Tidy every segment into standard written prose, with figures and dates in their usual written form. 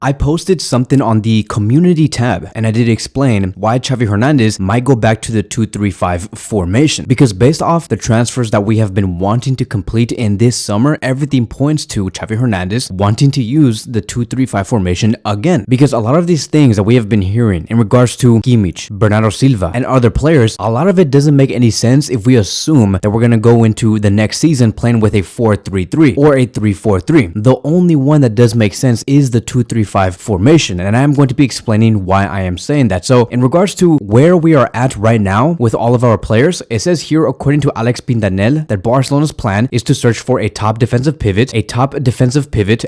I posted something on the community tab and I did explain why Xavi Hernandez might go back to the 2-3-5 formation, because based off the transfers that we have been wanting to complete in this summer, everything points to Xavi Hernandez wanting to use the 2-3-5 formation again, because a lot of these things that we have been hearing in regards to Kimmich, Bernardo Silva, and other players, a lot of it doesn't make any sense if we assume that we're going to go into the next season playing with a 4-3-3 or a 3-4-3. The only one that does make sense is the 2-3-5 formation, and I'm going to be explaining why I am saying that. So in regards to where we are at right now with all of our players, it says here, according to Alex Pindanel, that Barcelona's plan is to search for a top defensive pivot,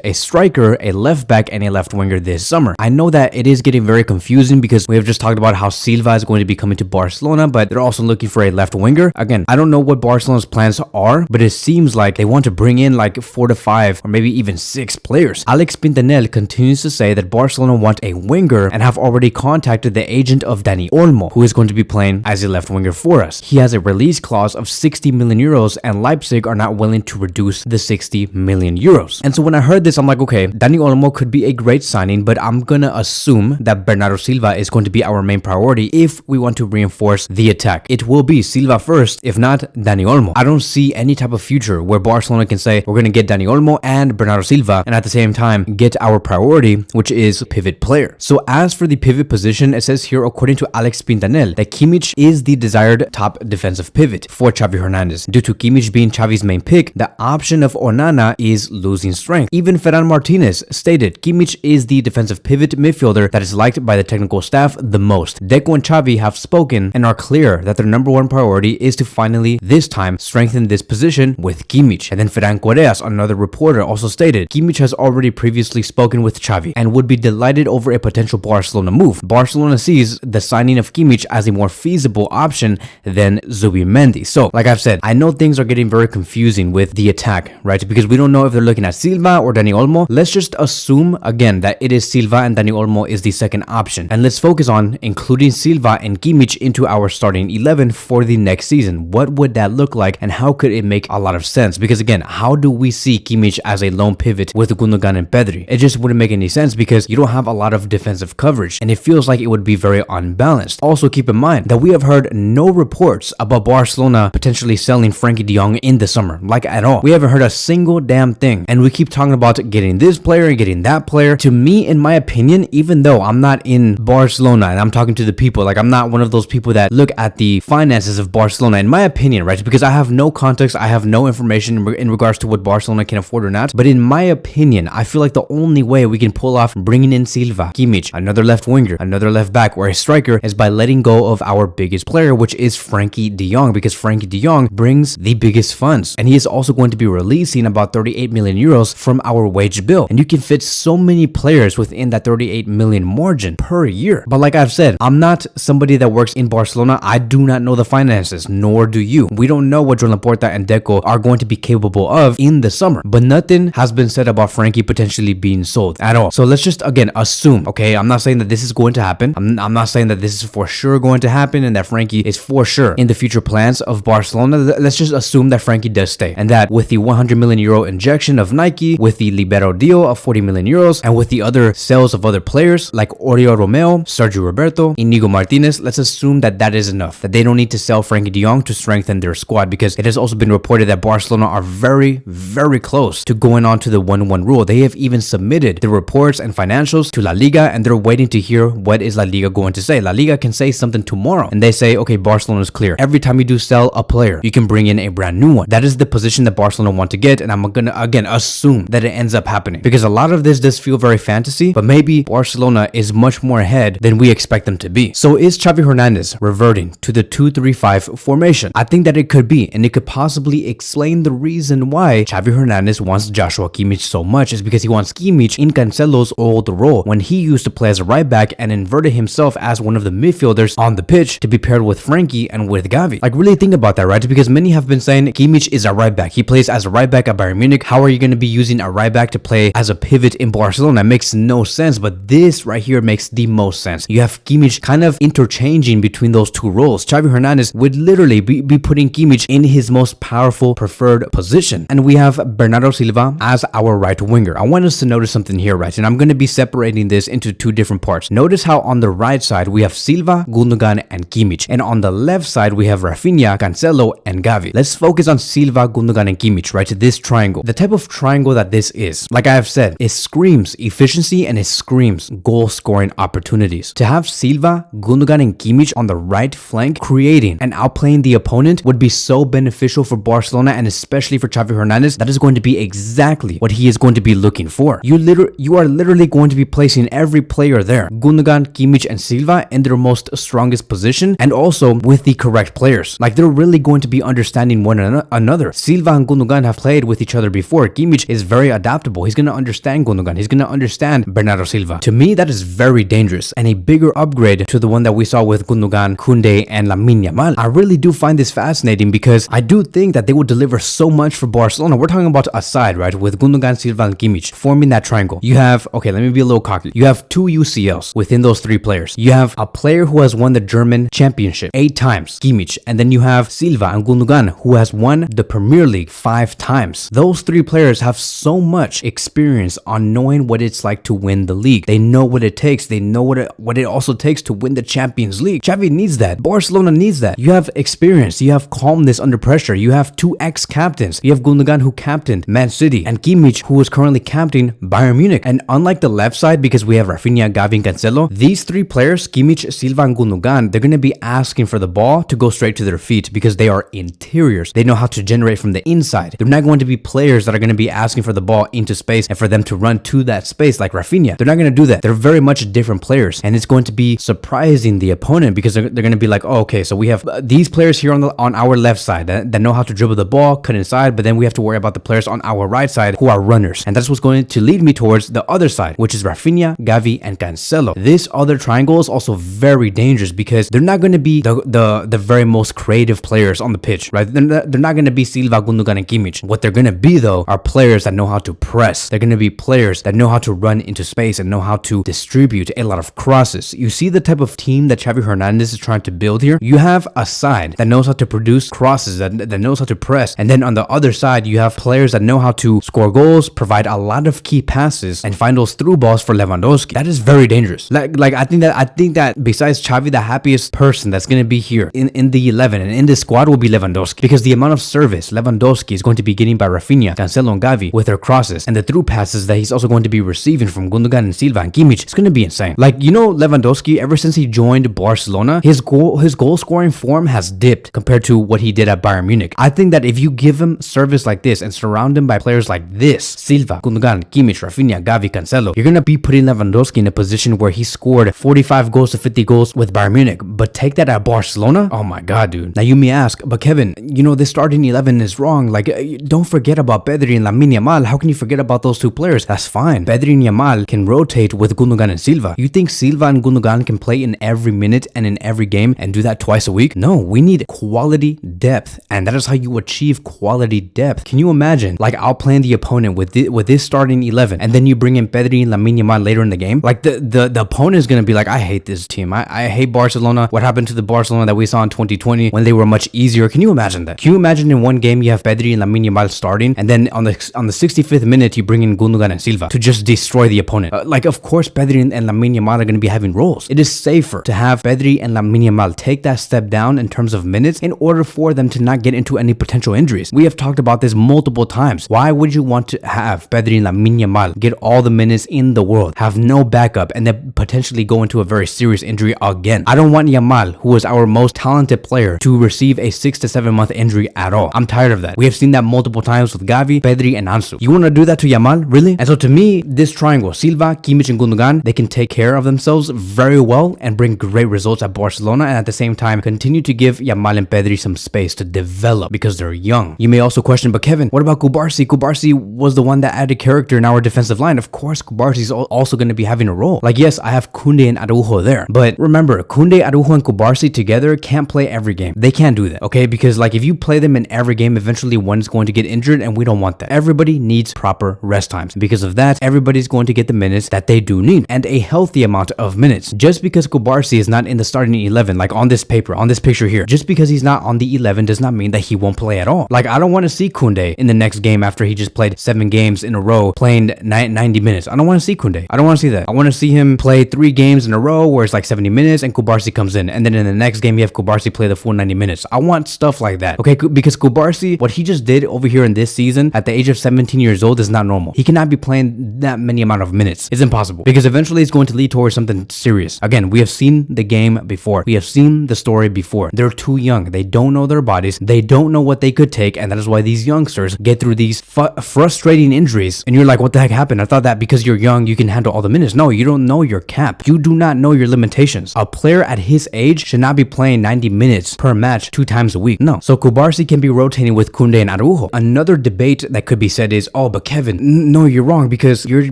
a striker, a left back, and a left winger this summer. I know that it is getting very confusing because we have just talked about how Silva is going to be coming to Barcelona, but they're also looking for a left winger. Again, I don't know what Barcelona's plans are, but it seems like they want to bring in like 4 to 5 or maybe even 6 players. Alex Pindanel continues to say that Barcelona want a winger and have already contacted the agent of Dani Olmo, who is going to be playing as a left winger for us. He has a release clause of 60 million euros and Leipzig are not willing to reduce the 60 million euros. And so when I heard this, I'm like, okay, Dani Olmo could be a great signing, but I'm gonna assume that Bernardo Silva is going to be our main priority if we want to reinforce the attack. It will be Silva first, if not Dani Olmo. I don't see any type of future where Barcelona can say we're gonna get Dani Olmo and Bernardo Silva and at the same time get our priority, which is pivot player. So as for the pivot position, it says here, according to Alex Pindanel, that Kimmich is the desired top defensive pivot for Xavi Hernandez. Due to Kimmich being Xavi's main pick, the option of Onana is losing strength. Even Ferran Martinez stated Kimmich is the defensive pivot midfielder that is liked by the technical staff the most. Deco and Xavi have spoken and are clear that their number one priority is to finally, this time, strengthen this position with Kimmich. And then Ferran Correas, another reporter, also stated Kimmich has already previously spoken with Xavi and would be delighted over a potential Barcelona move. Barcelona sees the signing of Kimmich as a more feasible option than Zubimendi. So, like I've said, I know things are getting very confusing with the attack, right? Because we don't know if they're looking at Silva or Dani Olmo. Let's just assume, again, that it is Silva and Dani Olmo is the second option. And let's focus on including Silva and Kimmich into our starting 11 for the next season. What would that look like and how could it make a lot of sense? Because again, how do we see Kimmich as a lone pivot with Gundogan and Pedri? It just wouldn't make any sense because you don't have a lot of defensive coverage and it feels like it would be very unbalanced. Also keep in mind that we have heard no reports about Barcelona potentially selling Frankie de Jong in the summer, like at all. We haven't heard a single damn thing and we keep talking about getting this player and getting that player. To me, in my opinion, even though I'm not in Barcelona and I'm talking to the people, like I'm not one of those people that look at the finances of Barcelona, in my opinion, right? Because I have no context, I have no information in regards to what Barcelona can afford or not. But in my opinion, I feel like the only way we can pull off bringing in Silva, Kimmich, another left winger, another left back, or a striker is by letting go of our biggest player, which is Frankie de Jong, because Frankie de Jong brings the biggest funds. And he is also going to be releasing about 38 million euros from our wage bill. And you can fit so many players within that 38 million margin per year. But like I've said, I'm not somebody that works in Barcelona. I do not know the finances, nor do you. We don't know what Joan Laporta and Deco are going to be capable of in the summer. But nothing has been said about Frankie potentially being sold at all. So let's just, again, assume, okay? I'm not saying that this is going to happen. I'm not saying that this is for sure going to happen and that Frankie is for sure in the future plans of Barcelona. Let's just assume that Frankie does stay and that with the 100 million euro injection of Nike, with the Libero deal of 40 million euros, and with the other sales of other players like Oriol Romeo, Sergio Roberto, Inigo Martinez, let's assume that that is enough, that they don't need to sell Frankie de Jong to strengthen their squad, because it has also been reported that Barcelona are very, very close to going on to the 1-1 rule. They have even submitted the reports and financials to La Liga and they're waiting to hear what is La Liga going to say. La Liga can say something tomorrow and they say, okay, Barcelona is clear. Every time you do sell a player, you can bring in a brand new one. That is the position that Barcelona want to get, and I'm gonna again assume that it ends up happening because a lot of this does feel very fantasy, but maybe Barcelona is much more ahead than we expect them to be. So is Xavi Hernandez reverting to the 2-3-5 formation? I think that it could be, and it could possibly explain the reason why Xavi Hernandez wants Joshua Kimmich so much, is because he wants Kimmich in Cancelo's old role when he used to play as a right back and inverted himself as one of the midfielders on the pitch to be paired with Frankie and with Xavi. Like, really think about that, right? Because many have been saying Kimmich is a right back. He plays as a right back at Bayern Munich. How are you going to be using a right back to play as a pivot in Barcelona? It makes no sense, but this right here makes the most sense. You have Kimmich kind of interchanging between those two roles. Xavi Hernandez would literally be putting Kimmich in his most powerful preferred position. And we have Bernardo Silva as our right winger. I want us to notice something here, right? and I'm going to be separating this into two different parts. Notice how on the right side we have Silva, Gundogan, and Kimmich, and on the left side we have Rafinha, Cancelo, and Xavi. Let's focus on Silva, Gundogan, and Kimmich, right? This triangle. The type of triangle that this is, like I have said, it screams efficiency and it screams goal scoring opportunities. To have Silva, Gundogan, and Kimmich on the right flank creating and outplaying the opponent would be so beneficial for Barcelona and especially for Xavi Hernandez. That is going to be exactly what he is going to be looking for. You are literally going to be placing every player there, Gundogan, Kimmich, and Silva, in their most strongest position and also with the correct players. Like they're really going to be understanding one another. Silva and Gundogan have played with each other before. Kimmich is very adaptable. He's going to understand Gundogan. He's going to understand Bernardo Silva. To me, that is very dangerous and a bigger upgrade to the one that we saw with Gundogan, Koundé, and Lamine Yamal. I really do find this fascinating because I do think that they will deliver so much for Barcelona. We're talking about a side, right, with Gundogan, Silva, and Kimmich forming that triangle. You have, okay, let me be a little cocky. You have 2 UCLs within those 3 players. You have a player who has won the German championship 8 times, Kimmich, and then you have Silva and Gundogan who has won the Premier League 5 times. Those 3 players have so much experience on knowing what it's like to win the league. They know what it takes. They know what it also takes to win the Champions League. Xavi needs that. Barcelona needs that. You have experience. You have calmness under pressure. You have 2 ex-captains. You have Gundogan who captained Man City and Kimmich who is currently captaining Bayern Munich. And unlike the left side, because we have Rafinha, Xavi, and Cancelo, these 3 players, Kimmich, Silva, and Gundogan, they're going to be asking for the ball to go straight to their feet because they are interiors. They know how to generate from the inside. They're not going to be players that are going to be asking for the ball into space and for them to run to that space like Rafinha. They're not going to do that. They're very much different players, and it's going to be surprising the opponent because they're going to be like, oh, okay, so we have these players here on our left side that know how to dribble the ball, cut inside, but then we have to worry about the players on our right side who are runners, and that's what's going to lead me towards the other side, which is Rafinha, Xavi, and Cancelo. This other triangle is also very dangerous because they're not going to be the very most creative players on the pitch, right? They're not going to be Silva, Gundogan, and Kimmich. What they're going to be, though, are players that know how to press. They're going to be players that know how to run into space and know how to distribute a lot of crosses. You see the type of team that Xavi Hernandez is trying to build here? You have a side that knows how to produce crosses, that knows how to press, and then on the other side, you have players that know how to score goals, provide a lot of key passes, and find those through balls for Lewandowski. That is very dangerous. Like I think that besides Xavi, the happiest person that's going to be here in the 11 and in this squad will be Lewandowski, because the amount of service Lewandowski is going to be getting by Rafinha, Cancelo, and Xavi with their crosses and the through passes that he's also going to be receiving from Gundogan and Silva and Kimmich, it's going to be insane. Like, you know, Lewandowski, ever since he joined Barcelona, his goal scoring form has dipped compared to what he did at Bayern Munich. I think that if you give him service like this and surround him by players like this, Silva, Gundogan, Kimmich, Rafinha, Xavi, Cancelo, you're going to be putting Lewandowski in a position where he scored 45 goals to 50 goals with Bayern Munich. But take that at Barcelona? Oh my god, dude. Now you may ask, but Kevin, you know, this starting 11 is wrong. Like, don't forget about Pedri and Lamine Yamal. How can you forget about those 2 players? That's fine. Pedri and Yamal can rotate with Gundogan and Silva. You think Silva and Gundogan can play in every minute and in every game and do that twice a week? No, we need quality depth, and that is how you achieve quality depth. Can you imagine, like, outplaying the opponent with this starting 11, and then you bring in Pedri and Lamine Yamal later in the game? Like, the opponent is gonna be like, I hate this team. I hate Barcelona. What happened to the Barcelona that we saw in 2020 when they were much easier? Can you imagine that? Can you imagine in one game you have Pedri and Lamine Yamal starting, and then on the 65th minute you bring in Gundogan and Silva to just destroy the opponent? Like, of course Pedri and Lamine Yamal are going to be having roles. It is safer to have Pedri and Lamine Yamal take that step down in terms of minutes in order for them to not get into any potential injuries. We have talked about this multiple times. Why would you want to have Pedri and Lamine Yamal get all the minutes in the world, have no backup, and then potentially go into a very serious injury again? I don't want Yamal, who is our most talented player, to receive a 6 to 7 month injury at all. I'm tired of that. We have seen that multiple times with Xavi, Pedri, and Ansu. You want to do that to Yamal? Really? And so to me, this triangle, Silva, Kimmich, and Gundogan, they can take care of themselves very well and bring great results at Barcelona, and at the same time continue to give Yamal and Pedri some space to develop because they're young. You may also question, but Kevin, what about Kubarsi? Kubarsi was the one that added character in our defensive line. Of course, Kubarsi is also going to be having a role. Like, yes, I have Koundé and Araujo there, but remember, Koundé, Araujo, and Kubarsi together can't play every game. They can't do that, okay? Because like, if you play them in every game, eventually one's going to get injured, and we don't want that. Everybody needs proper rest times. Because of that, everybody's going to get the minutes that they do need, and a healthy amount of minutes. Just because Kubarsi is not in the starting 11, like on this paper, on this picture here, just because he's not on the 11 does not mean that he won't play at all. Like, I don't want to see Koundé in the next game after he just played 7 games in a row playing 90 minutes. minutes. I don't want to see Koundé. I don't want to see that. I want to see him play 3 games in a row where it's like 70 minutes and Kubarsi comes in. And then in the next game, you have Kubarsi play the full 90 minutes. I want stuff like that. Okay, because Kubarsi, what he just did over here in this season at the age of 17 years old is not normal. He cannot be playing that many amount of minutes. It's impossible because eventually it's going to lead towards something serious. Again, we have seen the game before. We have seen the story before. They're too young. They don't know their bodies. They don't know what they could take. And that is why these youngsters get through these frustrating injuries. And you're like, what the heck happened? I thought that because you're young, you can handle all the minutes. No, you don't know your cap. You do not know your limitations. A player at his age should not be playing 90 minutes per match 2 times a week. No. So Kubarsi can be rotating with Koundé and Araujo. Another debate that could be said is, oh, but Kevin, no, you're wrong because you're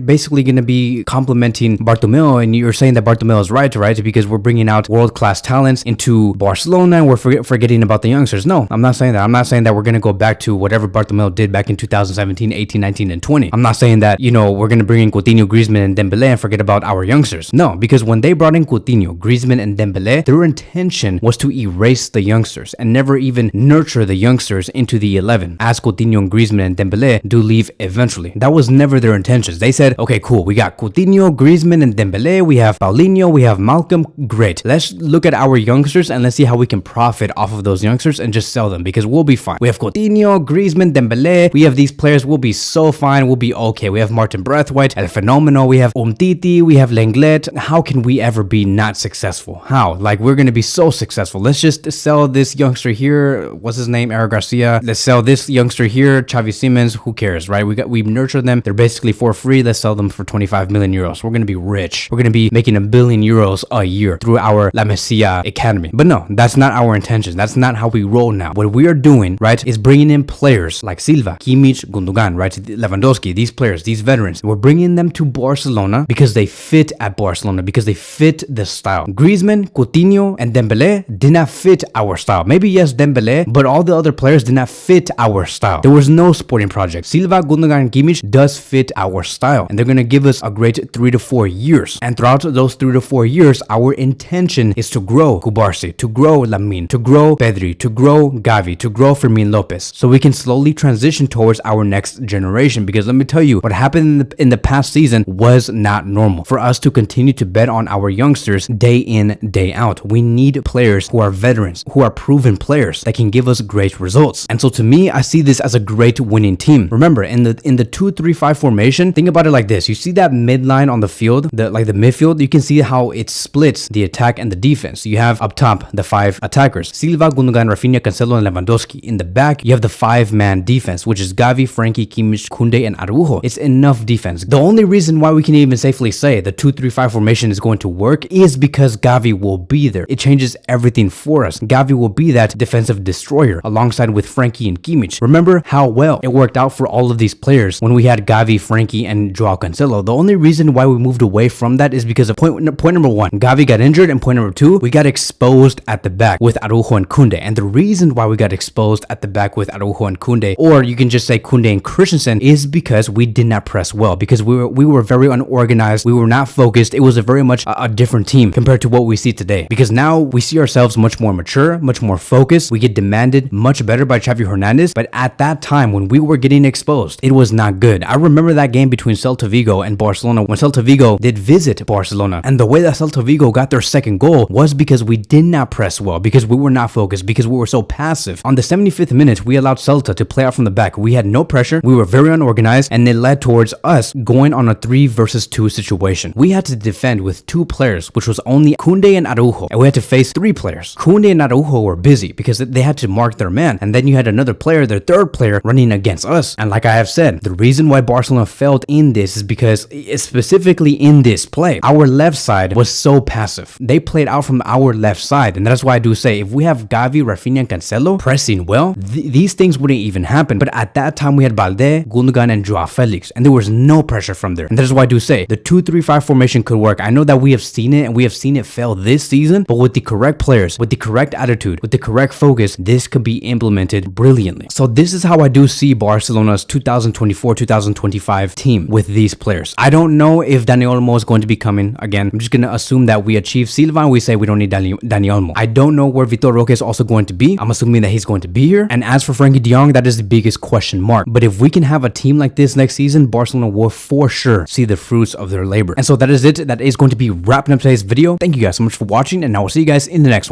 basically going to be complimenting Bartomeu and you're saying that Bartomeu is right? Because we're bringing out world-class talents into Barcelona and we're forgetting about the youngsters. No, I'm not saying that. I'm not saying that we're going to go back to whatever Bartomeu did back in 2017, 18, 19, and 20. I'm not saying that, we're going to bring in Coutinho, Griezmann, and Dembélé and forget about our youngsters. No, because when they brought in Coutinho, Griezmann, and Dembélé, their intention was to erase the youngsters and never even nurture the youngsters into the 11, as Coutinho and Griezmann and Dembélé do leave eventually. That was never their intentions. They said, okay, cool, we got Coutinho, Griezmann, and Dembélé, we have Paulinho, we have Malcolm, great. Let's look at our youngsters and let's see how we can profit off of those youngsters and just sell them because we'll be fine. We have Coutinho, Griezmann, Dembélé, we have these players, we'll be so fine, we'll be okay. We have Martin Braithwaite, El Fenomeno, we have Umtiti, we have Lenglet. How can we ever be not successful? How? Like, we're gonna be so successful. Let's just sell this youngster here, what's his name, Eric Garcia. Let's sell this youngster here, Xavi Simons, who cares, right? We nurture them, they're basically for free. Let's sell them for 25 million euros. We're gonna be rich. We're gonna be making €1 billion a year through our La Masia Academy. But no, that's not our intention. That's not how we roll now. What we are doing, right, is bringing in players like Silva, Kimmich, Gundogan, right, Lewandowski, these players, these veterans. We're bringing them to Barcelona because they fit at Barcelona, because they fit the style. Griezmann, Coutinho, and Dembélé did not fit our style. Maybe yes, Dembélé, but all the other players did not fit our style. There was no sporting project. Silva, Gundogan, and Kimmich does fit our style, and they're gonna give us a great 3 to 4 years. And throughout those 3 to 4 years, our intention is to grow Kubarsi, to grow Lamine, to grow Pedri, to grow Gavi, to grow Fermin Lopez, so we can slowly transition towards our next generation. Because let me tell you, what happened in the past season was not normal. For us to continue to bet on our youngsters day in, day out, we need players who are veterans, who are proven players that can give us great results. And so to me, I see this as a great winning team. Remember, in the 2-3-5 formation, think about it like this. You see that midline on the field, the midfield, you can see how it splits the attack and the defense. You have up top the 5 attackers, Silva, Gundogan, Rafinha, Cancelo, and Lewandowski. In the back, you have the 5-man defense, which is Gavi, Frankie, Kimmich, Koundé, and Araujo. It's enough defense. The only reason why we can even safely say the 2-3-5 formation is going to work is because Gavi will be there. It changes everything for us. Gavi will be that defensive destroyer alongside with Frankie and Kimmich. Remember how well it worked out for all of these players when we had Gavi, Frankie, and Joao Cancelo. The only reason why we moved away from that is because of point number 1, Gavi got injured, and point number 2, we got exposed at the back with Araujo and Koundé. And the reason why we got exposed at the back with Araujo and Koundé, or you can just say Koundé and Christensen, is because we did not press well, because we were very unorganized, we were not focused. It was a very much a different team compared to what we see today, because now we see ourselves much more mature, much more focused. We get demanded much better by Xavi Hernandez, but at that time when we were getting exposed, it was not good. I remember that game between Celta Vigo and Barcelona when Celta Vigo did visit Barcelona, and the way that Celta Vigo got their second goal was because we did not press well, because we were not focused, because we were so passive. On the 75th minute, we allowed Celta to play out from the back. We had no pressure, we were very unorganized, and it led towards us going on a 3 versus 2 situation. We had to defend with 2 players, which was only Koundé and Araujo, and we had to face 3 players. Koundé and Araujo were busy because they had to mark their man, and then you had another player, their third player, running against us. And like I have said, the reason why Barcelona failed in this is because, specifically in this play, our left side was so passive. They played out from our left side, and that's why I do say, if we have Gavi, Rafinha, and Cancelo pressing well, these things wouldn't even happen. But at that time, we had Balde, Gundogan, and Joao Felix, and there was no pressure from there. And that's why I do say, the 2-3-5 formation could work. I know that we have seen it, and we have seen it fail this season, but with the correct players, with the correct attitude, with the correct focus, this could be implemented brilliantly. So this is how I do see Barcelona's 2024-2025 team with these players. I don't know if Dani Olmo is going to be coming again. I'm just going to assume that we achieve Silva and we say we don't need Dani Olmo. I don't know where Vitor Roque is also going to be. I'm assuming that he's going to be here. And as for Frankie de Jong, that is the biggest question mark. But if we can have a team like this next season, Barcelona will for sure see the fruits of their labor. And so that is it. That is going to be wrapping up today's video. Thank you guys so much for watching, and I will see you guys in the next one.